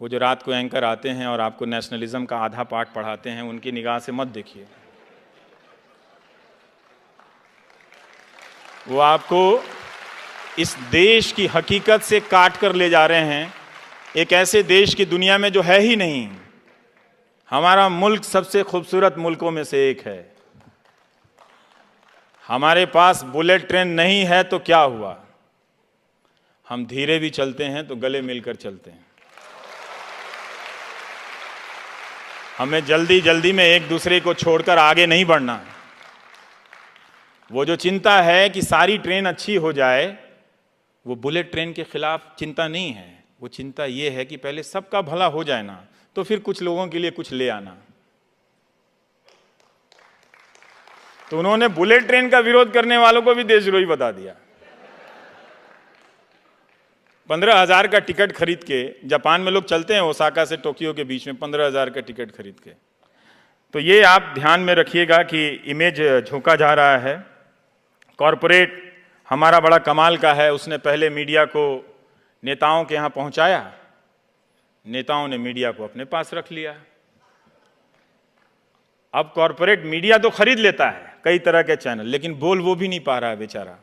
वो जो रात को एंकर आते हैं और आपको नेशनलिज्म का आधा पाठ पढ़ाते हैं, उनकी निगाह से मत देखिए। वो आपको इस देश की हकीकत से काट कर ले जा रहे हैं, एक ऐसे देश की दुनिया में जो है ही नहीं। हमारा मुल्क सबसे खूबसूरत मुल्कों में से एक है। हमारे पास बुलेट ट्रेन नहीं है तो क्या हुआ, हम धीरे भी चलते हैं तो गले मिलकर चलते हैं। हमें जल्दी जल्दी में एक दूसरे को छोड़कर आगे नहीं बढ़ना। वो जो चिंता है कि सारी ट्रेन अच्छी हो जाए, वो बुलेट ट्रेन के खिलाफ चिंता नहीं है। वो चिंता ये है कि पहले सबका भला हो जाए ना, तो फिर कुछ लोगों के लिए कुछ ले आना। तो उन्होंने बुलेट ट्रेन का विरोध करने वालों को भी देशद्रोही बता दिया। 15,000 का टिकट खरीद के, जापान में लोग चलते हैं ओसाका से टोक्यो के बीच में 15,000 का टिकट खरीद के। तो ये आप ध्यान में रखिएगा कि इमेज झोंका जा रहा है। कॉरपोरेट हमारा बड़ा कमाल का है, उसने पहले मीडिया को नेताओं के यहाँ पहुँचाया, नेताओं ने मीडिया को अपने पास रख लिया। अब कॉरपोरेट मीडिया तो खरीद लेता है, कई तरह के चैनल, लेकिन बोल वो भी नहीं पा रहा है बेचारा।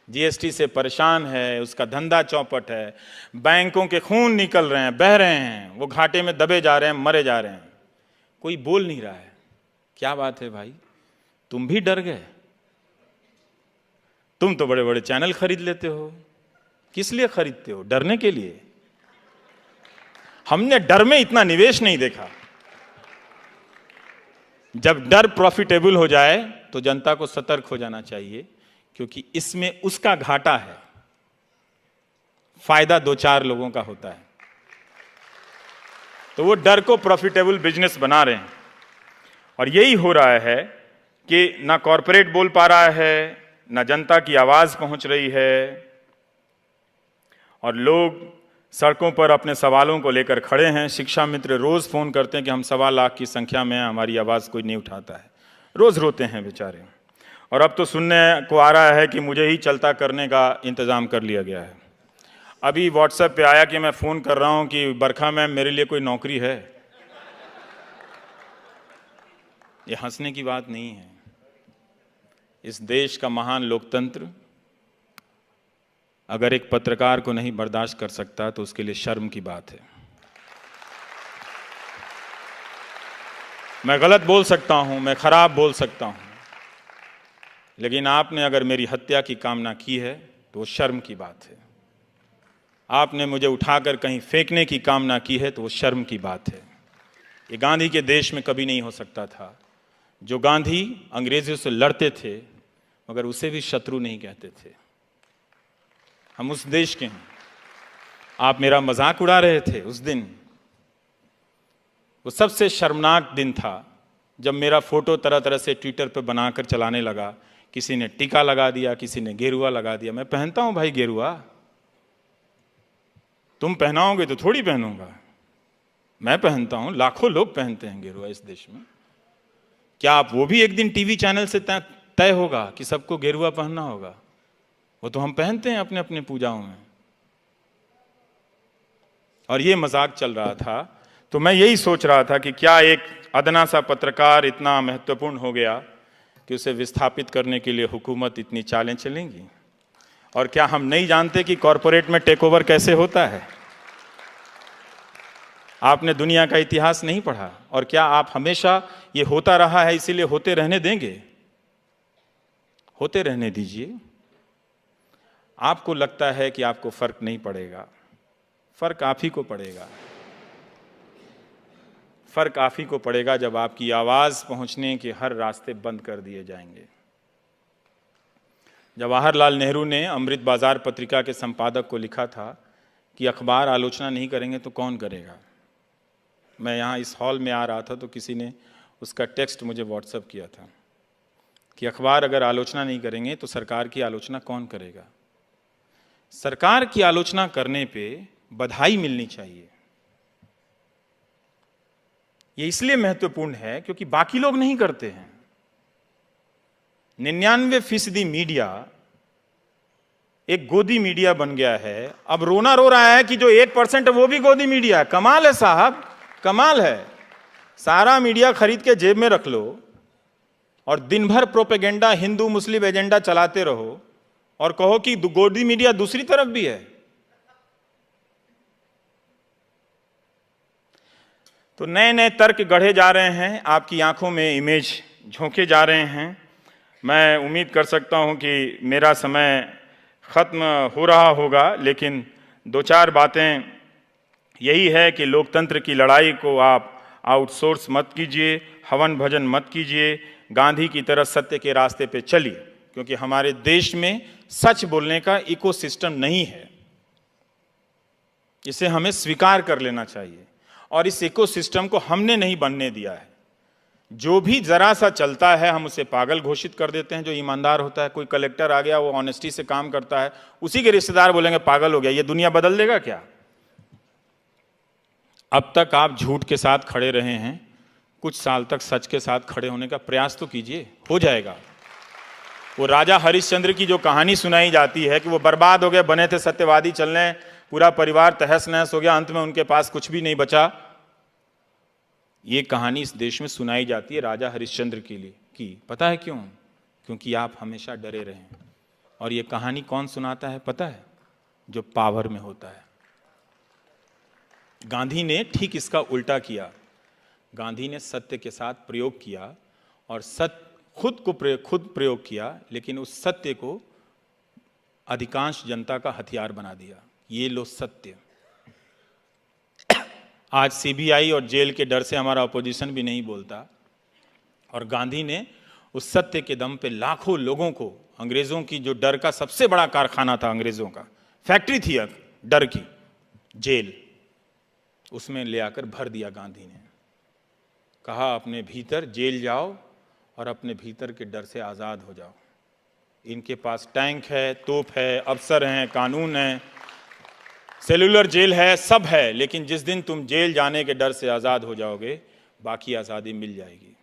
जीएसटी से परेशान है, उसका धंधा चौपट है, बैंकों के खून निकल रहे हैं, बह रहे हैं, वो घाटे में दबे जा रहे हैं, मरे जा रहे हैं, कोई बोल नहीं रहा है। क्या बात है भाई, तुम भी डर गए? तुम तो बड़े बड़े चैनल खरीद लेते हो। किस लिए खरीदते हो? डरने के लिए? हमने डर में इतना निवेश नहीं देखा। जब डर प्रॉफिटेबल हो जाए तो जनता को सतर्क हो जाना चाहिए, क्योंकि इसमें उसका घाटा है, फायदा 2-4 लोगों का होता है। तो वो डर को प्रॉफिटेबल बिजनेस बना रहे हैं, और यही हो रहा है कि ना कॉरपोरेट बोल पा रहा है, ना जनता की आवाज पहुंच रही है, और लोग सड़कों पर अपने सवालों को लेकर खड़े हैं। शिक्षा मित्र रोज फोन करते हैं कि हम 1.25 लाख की संख्या में हैं, हमारी आवाज कोई नहीं उठाता है। रोज रोते हैं बेचारे। और अब तो सुनने को आ रहा है कि मुझे ही चलता करने का इंतजाम कर लिया गया है। अभी व्हाट्सएप पे आया कि मैं फोन कर रहा हूं कि बरखा मैम मेरे लिए कोई नौकरी है। ये हंसने की बात नहीं है। इस देश का महान लोकतंत्र अगर एक पत्रकार को नहीं बर्दाश्त कर सकता तो उसके लिए शर्म की बात है। मैं गलत बोल सकता हूं, मैं खराब बोल सकता हूं, लेकिन आपने अगर मेरी हत्या की कामना की है तो वो शर्म की बात है। आपने मुझे उठाकर कहीं फेंकने की कामना की है तो वो शर्म की बात है। ये गांधी के देश में कभी नहीं हो सकता था। जो गांधी अंग्रेजों से लड़ते थे मगर उसे भी शत्रु नहीं कहते थे। हम उस देश के हैं। आप मेरा मजाक उड़ा रहे थे उस दिन। वो सबसे शर्मनाक दिन था जब मेरा फोटो तरह तरह से ट्विटर पर बनाकर चलाने लगा। किसी ने टीका लगा दिया, किसी ने गेरुआ लगा दिया। मैं पहनता हूं भाई गेरुआ, तुम पहनाओगे तो थोड़ी पहनूंगा। मैं पहनता हूं, लाखों लोग पहनते हैं गेरुआ इस देश में। क्या आप वो भी एक दिन टीवी चैनल से तय होगा कि सबको गेरुआ पहनना होगा? वो तो हम पहनते हैं अपने अपने पूजाओं में। और ये मजाक चल रहा था। तो मैं यही सोच रहा था कि क्या एक अदना सा पत्रकार इतना महत्वपूर्ण हो गया कि उसे विस्थापित करने के लिए हुकूमत इतनी चालें चलेंगी? और क्या हम नहीं जानते कि कॉरपोरेट में टेक ओवर कैसे होता है? आपने दुनिया का इतिहास नहीं पढ़ा? और क्या आप हमेशा ये होता रहा है इसीलिए होते रहने देंगे? होते रहने दीजिए। आपको लगता है कि आपको फर्क नहीं पड़ेगा, फर्क आप ही को पड़ेगा। फर्क आप ही को पड़ेगा जब आपकी आवाज पहुंचने के हर रास्ते बंद कर दिए जाएंगे। जवाहरलाल नेहरू ने अमृत बाजार पत्रिका के संपादक को लिखा था कि अखबार आलोचना नहीं करेंगे तो कौन करेगा। मैं यहाँ इस हॉल में आ रहा था तो किसी ने उसका टेक्स्ट मुझे व्हाट्सएप किया था कि अखबार अगर आलोचना नहीं करेंगे तो सरकार की आलोचना कौन करेगा। सरकार की आलोचना करने पे बधाई मिलनी चाहिए। ये इसलिए महत्वपूर्ण है क्योंकि बाकी लोग नहीं करते हैं। 99% मीडिया एक गोदी मीडिया बन गया है। अब रोना रो रहा है कि जो 1% है वो भी गोदी मीडिया है। कमाल है साहब, कमाल है। सारा मीडिया खरीद के जेब में रख लो और दिन भर प्रोपेगेंडा, हिंदू मुस्लिम एजेंडा चलाते रहो और कहो कि गोदी मीडिया दूसरी तरफ भी है। तो नए नए तर्क गढ़े जा रहे हैं, आपकी आंखों में इमेज झोंके जा रहे हैं। मैं उम्मीद कर सकता हूं कि मेरा समय ख़त्म हो रहा होगा, लेकिन दो चार बातें यही है कि लोकतंत्र की लड़ाई को आप आउटसोर्स मत कीजिए, हवन भजन मत कीजिए, गांधी की तरह सत्य के रास्ते पे चलिए, क्योंकि हमारे देश में सच बोलने का इकोसिस्टम नहीं है। इसे हमें स्वीकार कर लेना चाहिए और इस इकोसिस्टम को हमने नहीं बनने दिया है। जो भी जरा सा चलता है हम उसे पागल घोषित कर देते हैं। जो ईमानदार होता है, कोई कलेक्टर आ गया, वो ऑनेस्टी से काम करता है, उसी के रिश्तेदार बोलेंगे पागल हो गया। ये दुनिया बदल देगा क्या? अब तक आप झूठ के साथ खड़े रहे हैं, कुछ साल तक सच के साथ खड़े होने का प्रयास तो कीजिए, हो जाएगा। वो राजा हरिश्चंद्र की जो कहानी सुनाई जाती है कि वो बर्बाद हो गए, बने थे सत्यवादी चलने, पूरा परिवार तहस नहस हो गया, अंत में उनके पास कुछ भी नहीं बचा। ये कहानी इस देश में सुनाई जाती है राजा हरिश्चंद्र के लिए की। पता है क्यों? क्योंकि आप हमेशा डरे रहे। और ये कहानी कौन सुनाता है पता है? जो पावर में होता है। गांधी ने ठीक इसका उल्टा किया। गांधी ने सत्य के साथ प्रयोग किया और खुद प्रयोग किया, लेकिन उस सत्य को अधिकांश जनता का हथियार बना दिया। ये लो सत्य। आज सीबीआई और जेल के डर से हमारा अपोजिशन भी नहीं बोलता, और गांधी ने उस सत्य के दम पे लाखों लोगों को, अंग्रेजों की जो डर का सबसे बड़ा कारखाना था, अंग्रेजों का फैक्ट्री थी डर की, जेल, उसमें ले आकर भर दिया। गांधी ने कहा अपने भीतर जेल जाओ और अपने भीतर के डर से आज़ाद हो जाओ। इनके पास टैंक है, तोप है, अफसर हैं, कानून है, सेलुलर जेल है, सब है, लेकिन जिस दिन तुम जेल जाने के डर से आज़ाद हो जाओगे, बाकी आज़ादी मिल जाएगी।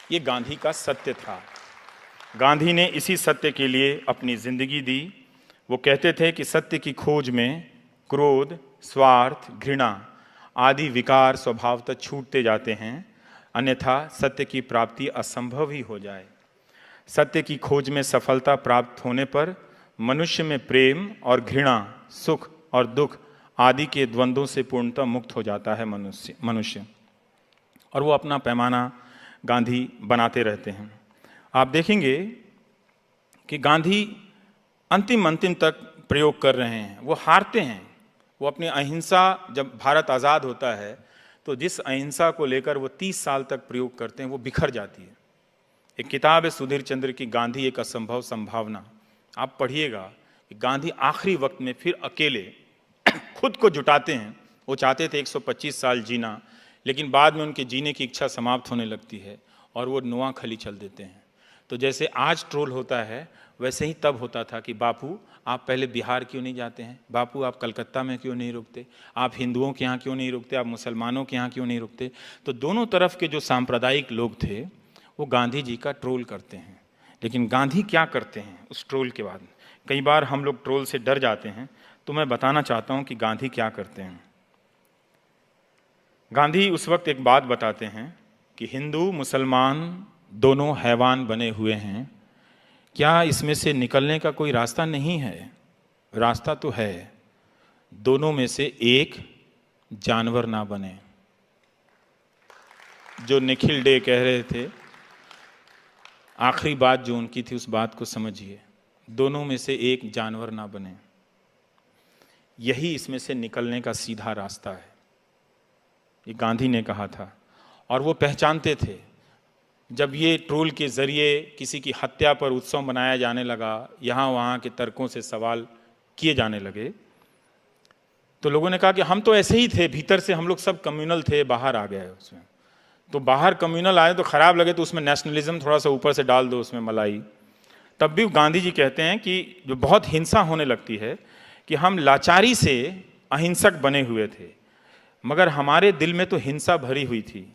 ये गांधी का सत्य था। गांधी ने इसी सत्य के लिए अपनी जिंदगी दी। वो कहते थे कि सत्य की खोज में क्रोध, स्वार्थ, घृणा आदि विकार स्वभावतः छूटते जाते हैं, अन्यथा सत्य की प्राप्ति असंभव ही हो जाए। सत्य की खोज में सफलता प्राप्त होने पर मनुष्य में प्रेम और घृणा, सुख और दुख आदि के द्वंद्वों से पूर्णतः मुक्त हो जाता है मनुष्य। और वो अपना पैमाना गांधी बनाते रहते हैं। आप देखेंगे कि गांधी अंतिम तक प्रयोग कर रहे हैं। वो हारते हैं। वो अपनी अहिंसा, जब भारत आज़ाद होता है तो जिस अहिंसा को लेकर वो 30 साल तक प्रयोग करते हैं, वो बिखर जाती है। एक किताब है सुधीर चंद्र की, गांधी एक असंभव संभावना। आप पढ़िएगा कि गांधी आखिरी वक्त में फिर अकेले खुद को जुटाते हैं। वो चाहते थे 125 साल जीना, लेकिन बाद में उनके जीने की इच्छा समाप्त होने लगती है और वो नोआखली चल देते हैं। तो जैसे आज ट्रोल होता है, वैसे ही तब होता था कि बापू आप पहले बिहार क्यों नहीं जाते हैं, बापू आप कलकत्ता में क्यों नहीं रुकते, आप हिंदुओं के यहाँ क्यों नहीं रुकते, आप मुसलमानों के यहाँ क्यों नहीं रुकते। तो दोनों तरफ के जो सांप्रदायिक लोग थे वो गांधी जी का ट्रोल करते हैं। लेकिन गांधी क्या करते हैं उस ट्रोल के बाद? कई बार हम लोग ट्रोल से डर जाते हैं, तो मैं बताना चाहता हूँ कि गांधी क्या करते हैं। गांधी उस वक्त एक बात बताते हैं कि हिंदू मुसलमान दोनों हैवान बने हुए हैं, क्या इसमें से निकलने का कोई रास्ता नहीं है? रास्ता तो है, दोनों में से एक जानवर ना बने। जो निखिल डे कह रहे थे, आखिरी बात जो उनकी थी, उस बात को समझिए, दोनों में से एक जानवर ना बने। यही इसमें से निकलने का सीधा रास्ता है। ये गांधी ने कहा था। और वो पहचानते थे, जब ये ट्रोल के ज़रिए किसी की हत्या पर उत्सव मनाया जाने लगा, यहाँ वहाँ के तर्कों से सवाल किए जाने लगे, तो लोगों ने कहा कि हम तो ऐसे ही थे, भीतर से हम लोग सब कम्युनल थे, बाहर आ गए उसमें। तो बाहर कम्युनल आए तो ख़राब लगे, तो उसमें नेशनलिज्म थोड़ा सा ऊपर से डाल दो, उसमें मलाई। तब भी गांधी जी कहते हैं कि जो बहुत हिंसा होने लगती है, कि हम लाचारी से अहिंसक बने हुए थे, मगर हमारे दिल में तो हिंसा भरी हुई थी।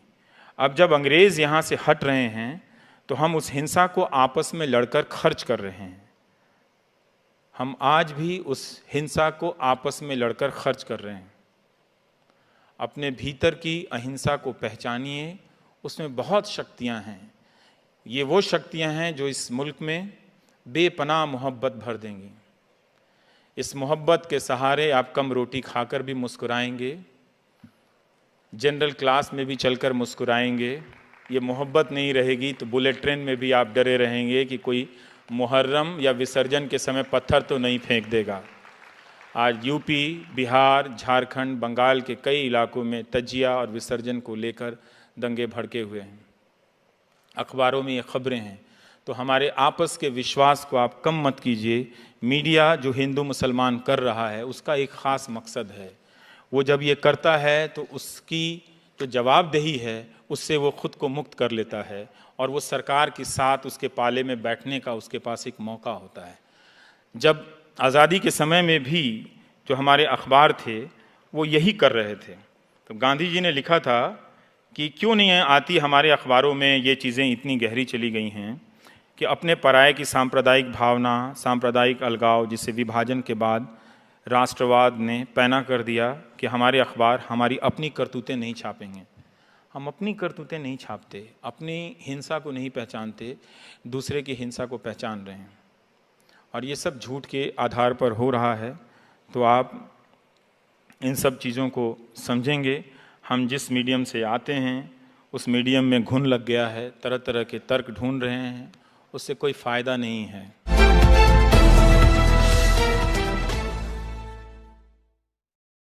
अब जब अंग्रेज़ यहाँ से हट रहे हैं तो हम उस हिंसा को आपस में लड़कर खर्च कर रहे हैं। हम आज भी उस हिंसा को आपस में लड़कर खर्च कर रहे हैं। अपने भीतर की अहिंसा को पहचानिए, उसमें बहुत शक्तियां हैं। ये वो शक्तियां हैं जो इस मुल्क में बेपनाह मोहब्बत भर देंगी। इस मोहब्बत के सहारे आप कम रोटी खाकर भी मुस्कुराएंगे, जनरल क्लास में भी चलकर मुस्कुराएंगे। ये मोहब्बत नहीं रहेगी तो बुलेट ट्रेन में भी आप डरे रहेंगे कि कोई मुहर्रम या विसर्जन के समय पत्थर तो नहीं फेंक देगा। आज यूपी, बिहार, झारखंड, बंगाल के कई इलाकों में तजिया और विसर्जन को लेकर दंगे भड़के हुए हैं। अखबारों में ये खबरें हैं। तो हमारे आपस के विश्वास को आप कम मत कीजिए। मीडिया जो हिंदू मुसलमान कर रहा है उसका एक ख़ास मकसद है। वो जब ये करता है तो उसकी जो जवाबदेही है उससे वो खुद को मुक्त कर लेता है और वो सरकार के साथ उसके पाले में बैठने का उसके पास एक मौका होता है। जब आज़ादी के समय में भी जो हमारे अखबार थे वो यही कर रहे थे। तो गांधी जी ने लिखा था कि क्यों नहीं आती हमारे अखबारों में ये चीज़ें इतनी गहरी चली गई हैं कि अपने पराये की सांप्रदायिक भावना, सांप्रदायिक अलगाव, जिसे विभाजन के बाद राष्ट्रवाद ने पैना कर दिया कि हमारे अखबार हमारी अपनी करतूतें नहीं छापेंगे। हम अपनी करतूतें नहीं छापते, अपनी हिंसा को नहीं पहचानते, दूसरे की हिंसा को पहचान रहे हैं और ये सब झूठ के आधार पर हो रहा है। तो आप इन सब चीज़ों को समझेंगे। हम जिस मीडियम से आते हैं उस मीडियम में घुन लग गया है, तरह तरह के तर्क ढूंढ रहे हैं, उससे कोई फ़ायदा नहीं है।